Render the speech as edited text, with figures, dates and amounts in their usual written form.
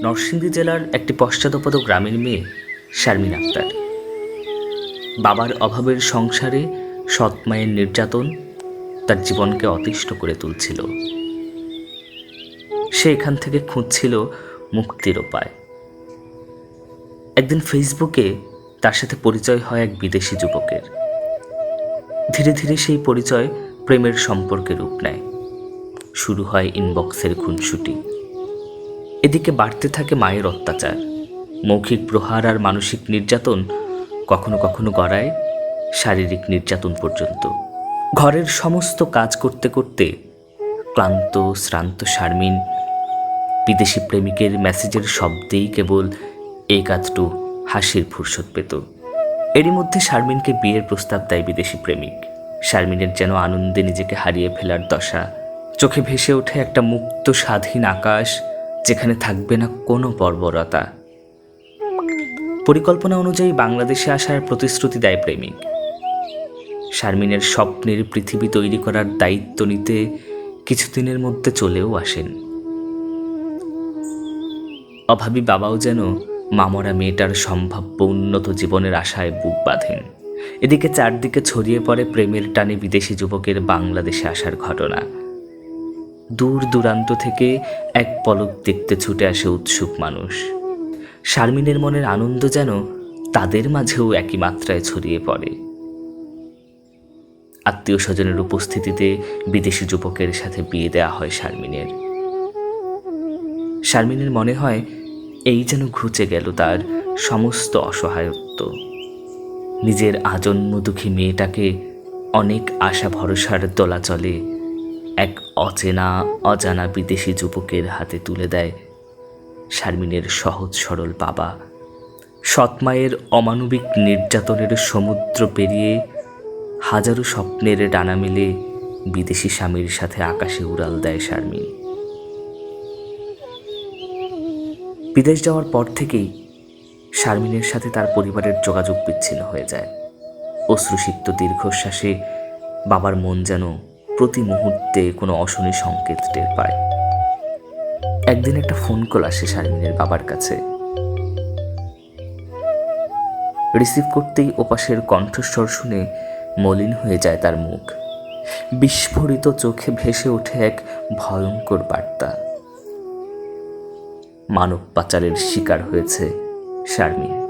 নরসিংদী জেলার একটি পশ্চাদপদ গ্রামের মেয়ে শারমিন আক্তার। বাবার অভাবের সংসারে সৎ মায়ের নির্যাতন তার জীবনকে অতিষ্ঠ করে তুলছিল। সে এখান থেকে খুঁজছিল মুক্তির উপায়। একদিন ফেসবুকে তার সাথে পরিচয় হয় এক বিদেশি যুবকের। ধীরে ধীরে সেই পরিচয় প্রেমের সম্পর্কে রূপ নেয়। শুরু হয় ইনবক্সের খুনসুটি। এদিকে বাড়তে থাকে মায়ের অত্যাচার, মৌখিক প্রহার আর মানসিক নির্যাতন, কখনো কখনো গড়ায় শারীরিক নির্যাতন পর্যন্ত। ঘরের সমস্ত কাজ করতে করতে ক্লান্ত শ্রান্ত শারমিন বিদেশি প্রেমিকের মেসেজের শব্দেই কেবল এক আধটু হাসির ফুরসত পেত। এরই মধ্যে শারমিনকে বিয়ের প্রস্তাব দেয় বিদেশি প্রেমিক। শারমিনের যেন আনন্দে নিজেকে হারিয়ে ফেলার দশা। চোখে ভেসে ওঠে একটা মুক্ত স্বাধীন আকাশ, যেখানে থাকবে না কোনো বর্বরতা। পরিকল্পনা অনুযায়ী বাংলাদেশে আসার প্রতিশ্রুতি দেয় প্রেমিক। শারমিনের স্বপ্নের পৃথিবী তৈরি করার দায়িত্ব নিতে কিছুদিনের মধ্যে চলেও আসেন। অভাবী বাবাও যেন মামরা মেয়েটার সম্ভাব্য উন্নত জীবনের আশায় বুক বাঁধেন। এদিকে চারদিকে ছড়িয়ে পড়ে প্রেমের টানে বিদেশি যুবকের বাংলাদেশে আসার ঘটনা। দূর দূরান্ত থেকে এক পলক দেখতে ছুটে আসে উৎসুক মানুষ। শারমিনের মনের আনন্দ যেন তাদের মাঝেও একই মাত্রায় ছড়িয়ে পড়ে। আত্মীয় স্বজনের উপস্থিতিতে বিদেশি যুবকের সাথে বিয়ে দেওয়া হয় শারমিনের। শারমিনের মনে হয় এই যেন ঘুচে গেল তার সমস্ত অসহায়ত্ব। নিজের আজন্ম দুঃখী মেয়েটাকে অনেক আশা ভরসার দোলাচলে এক অচেনা অজানা বিদেশি যুবকের হাতে তুলে দেয় শারমিনের সহজ সরল বাবা। সৎমায়ের অমানবিক নির্যাতনের সমুদ্র পেরিয়ে হাজারো স্বপ্নের ডানা মেলে বিদেশি স্বামীর সাথে আকাশে উড়াল দেয় শারমিন। বিদেশ যাওয়ার পর থেকেই শারমিনের সাথে তার পরিবারের যোগাযোগ বিচ্ছিন্ন হয়ে যায়। অশ্রুসিক্ত দীর্ঘশ্বাসে বাবার মন যেন প্রতি মুহূর্তে কোনো অশনি সংকেত টের পায়। একদিন একটা ফোন কল আসে শারমিনের বাবার কাছে। রিসিভ করতেই ওপাশের কণ্ঠস্বর শুনে মলিন হয়ে যায় তার মুখ। বিস্ফোরিত চোখে ভেসে ওঠে এক ভয়ঙ্কর বার্তা। মানব পাচারের শিকার হয়েছে শারমিন।